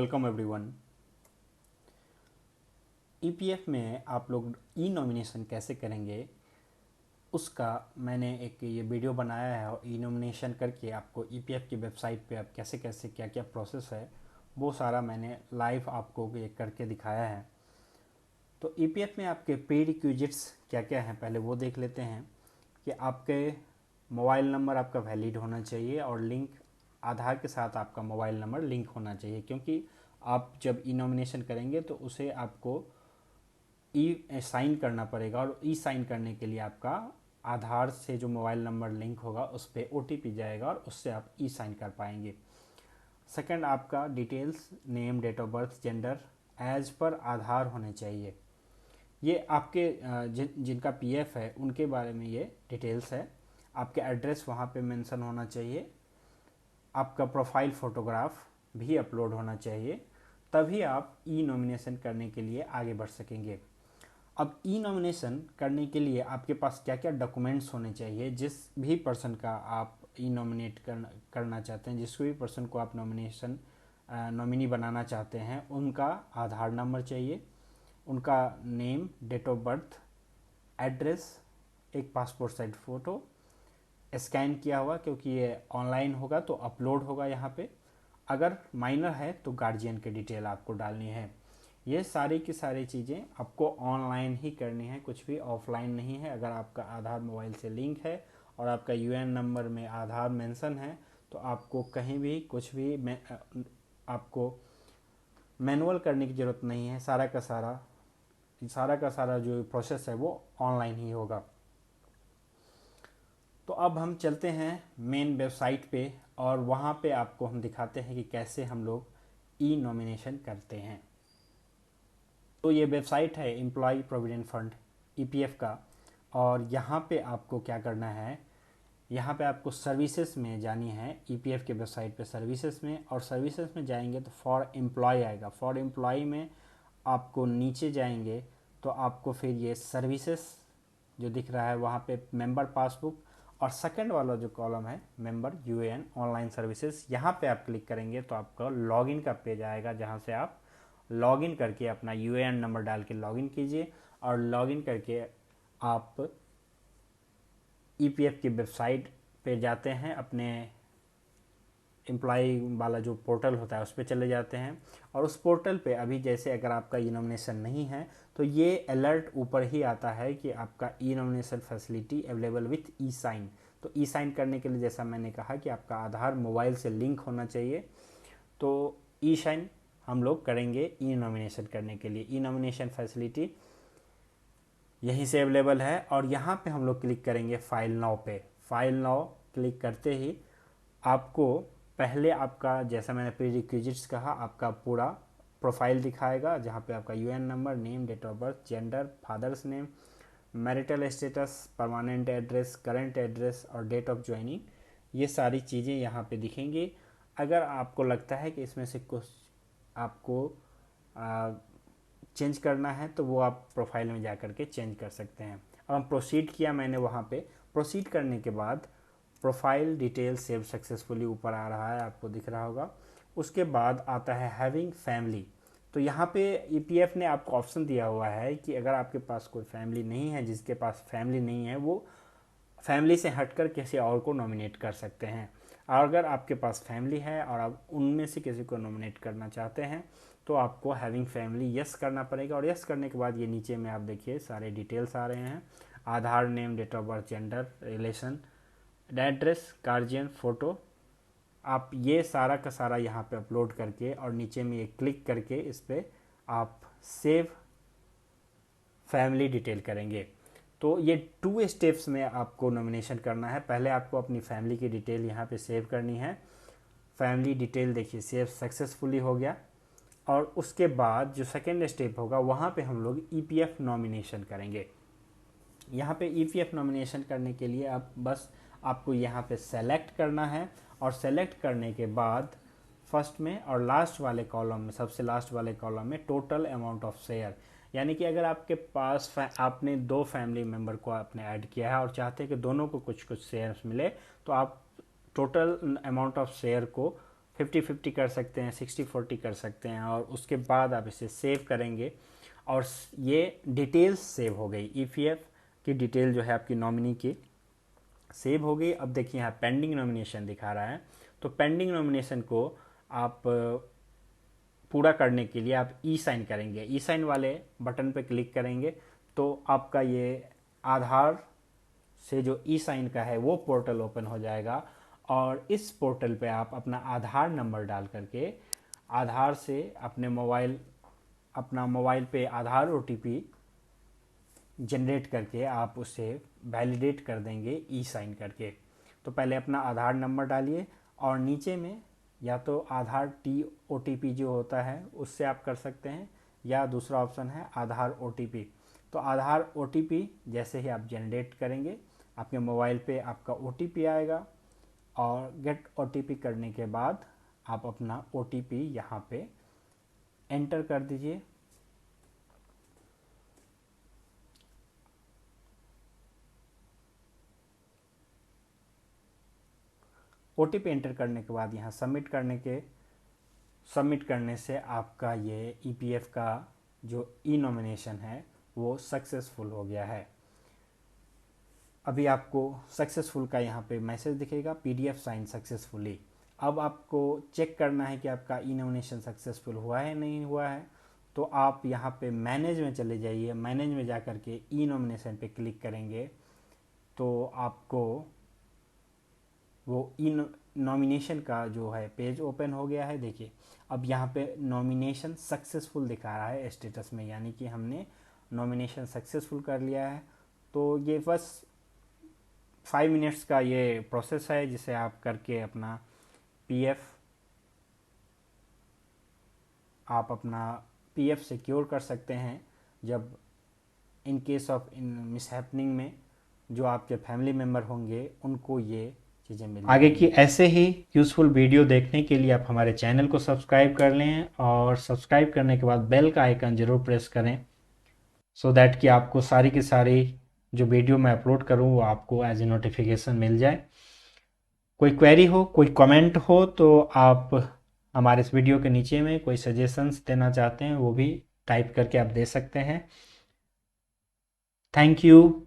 Welcome everyone. EPF में आप लोग ई नॉमिनेशन कैसे करेंगे उसका मैंने एक ये वीडियो बनाया है और ई नॉमिनेशन करके आपको ईपीएफ की वेबसाइट पे आप कैसे कैसे क्या क्या प्रोसेस है वो सारा मैंने लाइव आपको ये करके दिखाया है। तो ईपीएफ में आपके प्री रिक्विजिट्स क्या क्या हैं पहले वो देख लेते हैं कि आपके मोबाइल नंबर आपका वैलिड होना चाहिए और लिंक आधार के साथ आपका मोबाइल नंबर लिंक होना चाहिए, क्योंकि आप जब ई नॉमिनेशन करेंगे तो उसे आपको ई साइन करना पड़ेगा और ई साइन करने के लिए आपका आधार से जो मोबाइल नंबर लिंक होगा उस पर ओटीपी जाएगा और उससे आप ई साइन कर पाएंगे। सेकंड, आपका details name date of birth gender age पर आधार होने चाहिए। ये आपके जिनका पीएफ है उनके बारे में ये डिटेल्स है। आपके एड्रेस वहाँ पे मेंशन होना चाहिए। आपका प्रोफाइल फ़ोटोग्राफ भी अपलोड होना चाहिए, तभी आप ई नॉमिनेशन करने के लिए आगे बढ़ सकेंगे। अब ई नॉमिनेशन करने के लिए आपके पास क्या क्या डॉक्यूमेंट्स होने चाहिए। जिस भी पर्सन का आप ई नॉमिनेट करना चाहते हैं, जिस भी पर्सन को आप नॉमिनी बनाना चाहते हैं, उनका आधार नंबर चाहिए, उनका name date of birth address, एक पासपोर्ट साइज फ़ोटो स्कैन किया हुआ, क्योंकि ये ऑनलाइन होगा तो अपलोड होगा यहाँ पे। अगर माइनर है तो गार्जियन की डिटेल आपको डालनी है। ये सारी की सारी चीज़ें आपको ऑनलाइन ही करनी है, कुछ भी ऑफलाइन नहीं है। अगर आपका आधार मोबाइल से लिंक है और आपका यूएन नंबर में आधार मेंशन है तो आपको कहीं भी कुछ भी आपको मैनुअल करने की ज़रूरत नहीं है। सारा का सारा जो प्रोसेस है वो ऑनलाइन ही होगा। तो अब हम चलते हैं मेन वेबसाइट पे और वहाँ पे आपको हम दिखाते हैं कि कैसे हम लोग ई नॉमिनेशन करते हैं। तो ये वेबसाइट है एम्प्लॉय प्रोविडेंट फंड ईपीएफ का, और यहाँ पे आपको क्या करना है, यहाँ पे आपको सर्विसेज में जानी है। ईपीएफ के वेबसाइट पे सर्विसेज में, और सर्विसेज में जाएंगे तो फॉर एम्प्लॉय आएगा। फॉर एम्प्लॉय में आपको नीचे जाएंगे तो आपको फिर ये सर्विसेज जो दिख रहा है वहाँ पे मेंबर पासबुक, और सेकंड वाला जो कॉलम है मेंबर यूएएन ऑनलाइन सर्विसेज, यहाँ पे आप क्लिक करेंगे तो आपका लॉगिन का पेज आएगा, जहाँ से आप लॉगिन करके अपना यूएएन नंबर डाल के लॉगिन कीजिए। और लॉगिन करके आप ईपीएफ की वेबसाइट पे जाते हैं, अपने एम्प्लॉय वाला जो पोर्टल होता है उस पर चले जाते हैं। और उस पोर्टल पे अभी जैसे अगर आपका ई नॉमिनेशन नहीं है तो ये अलर्ट ऊपर ही आता है कि आपका e nomination facility available with e sign. तो ई साइन करने के लिए जैसा मैंने कहा कि आपका आधार मोबाइल से लिंक होना चाहिए, तो ई साइन हम लोग करेंगे ई नॉमिनेशन करने के लिए। ई नॉमिनेशन फैसिलिटी यहीं से अवेलेबल है, और यहाँ पे हम लोग क्लिक करेंगे फाइल नाउ पे। फाइल नाउ क्लिक करते ही आपको पहले आपका, जैसा मैंने प्री रिक्विजिट्स कहा, आपका पूरा प्रोफाइल दिखाएगा, जहाँ पे आपका UN number, name date of birth gender, father's name, marital status, permanent address, current address और डेट ऑफ ज्वाइनिंग, ये सारी चीज़ें यहाँ पे दिखेंगी। अगर आपको लगता है कि इसमें से कुछ आपको चेंज करना है तो वो आप प्रोफाइल में जा कर के चेंज कर सकते हैं। अब हम प्रोसीड किया मैंने वहाँ पे। प्रोसीड करने के बाद प्रोफाइल डिटेल सेव सक्सेसफुली ऊपर आ रहा है, आपको दिख रहा होगा। उसके बाद आता है हैविंग फैमिली। तो यहाँ पे ईपीएफ ने आपको ऑप्शन दिया हुआ है कि अगर आपके पास कोई फैमिली नहीं है, जिसके पास फैमिली नहीं है वो फैमिली से हटकर किसी और को नॉमिनेट कर सकते हैं। और अगर आपके पास फैमिली है और आप उनमें से किसी को नॉमिनेट करना चाहते हैं तो आपको हैविंग फैमिली यस करना पड़ेगा। और यस करने के बाद ये नीचे में आप देखिए सारे डिटेल्स आ रहे हैं, Aadhaar, name, date of birth, gender, relation, address, guardian, photo. आप ये सारा का सारा यहाँ पे अपलोड करके और नीचे में ये क्लिक करके इस पर आप सेव फैमिली डिटेल करेंगे। तो ये 2 स्टेप्स में आपको नॉमिनेशन करना है। पहले आपको अपनी फैमिली की डिटेल यहाँ पे सेव करनी है। फैमिली डिटेल देखिए सेव सक्सेसफुली हो गया। और उसके बाद जो सेकेंड स्टेप होगा वहाँ पे हम लोग ईपीएफ नॉमिनेशन करेंगे। यहाँ पे ईपीएफ नॉमिनेशन करने के लिए आप बस आपको यहाँ पे सेलेक्ट करना है, और सेलेक्ट करने के बाद फर्स्ट में और लास्ट वाले कॉलम में, सबसे लास्ट वाले कॉलम में टोटल अमाउंट ऑफ शेयर, यानी कि अगर आपके पास आपने 2 फैमिली मेम्बर को आपने ऐड किया है और चाहते हैं कि दोनों को कुछ कुछ शेयर्स मिले, तो आप टोटल अमाउंट ऑफ शेयर को 50-50 कर सकते हैं, 60-40 कर सकते हैं, और उसके बाद आप इसे सेव करेंगे और ये डिटेल्स सेव हो गई। ईपीएफ की डिटेल जो है आपकी नॉमिनी की सेव हो गई। अब देखिए यहाँ पेंडिंग नॉमिनेशन दिखा रहा है, तो पेंडिंग नॉमिनेशन को आप पूरा करने के लिए आप ई साइन करेंगे। ई साइन वाले बटन पर क्लिक करेंगे तो आपका ये आधार से जो ई साइन का है वो पोर्टल ओपन हो जाएगा, और इस पोर्टल पे आप अपना आधार नंबर डाल करके आधार से अपना मोबाइल पे आधार ओटीपी जनरेट करके आप उसे वैलिडेट कर देंगे ई साइन करके। तो पहले अपना आधार नंबर डालिए और नीचे में या तो आधार ओटीपी जो होता है उससे आप कर सकते हैं, या दूसरा ऑप्शन है आधार ओटीपी। तो आधार ओटीपी जैसे ही आप जनरेट करेंगे आपके मोबाइल पे आपका ओटीपी आएगा, और गेट ओटीपी करने के बाद आप अपना ओटीपी यहाँ पे एंटर कर दीजिए। ओटीपी एंटर करने के बाद यहाँ सबमिट करने से आपका ये ईपीएफ का जो ई नॉमिनेशन है वो सक्सेसफुल हो गया है। अभी आपको सक्सेसफुल का यहाँ पे मैसेज दिखेगा, पीडीएफ साइन सक्सेसफुली। अब आपको चेक करना है कि आपका ई नॉमिनेशन सक्सेसफुल हुआ है नहीं हुआ है, तो आप यहाँ पे मैनेज में चले जाइए। मैनेज में जा कर के ई नॉमिनेशन पे क्लिक करेंगे तो आपको वो ई नॉमिनेशन का जो है पेज ओपन हो गया है। देखिए अब यहाँ पे नॉमिनेशन सक्सेसफुल दिखा रहा है स्टेटस में, यानी कि हमने नॉमिनेशन सक्सेसफुल कर लिया है। तो ये बस 5 मिनट्स का ये प्रोसेस है जिसे आप करके अपना पीएफ सिक्योर कर सकते हैं, जब in case of in mishappening में जो आपके फैमिली मेम्बर होंगे उनको ये चीज़ें मिल। आगे की ऐसे ही यूज़फुल वीडियो देखने के लिए आप हमारे चैनल को सब्सक्राइब कर लें, और सब्सक्राइब करने के बाद बेल का आइकन ज़रूर प्रेस करें, सो दैट कि आपको सारी की सारी जो वीडियो मैं अपलोड करूँ वो आपको एज ए नोटिफिकेशन मिल जाए। कोई क्वेरी हो, कोई कमेंट हो, तो आप हमारे इस वीडियो के नीचे में कोई सजेशंस देना चाहते हैं वो भी टाइप करके आप दे सकते हैं। Thank you.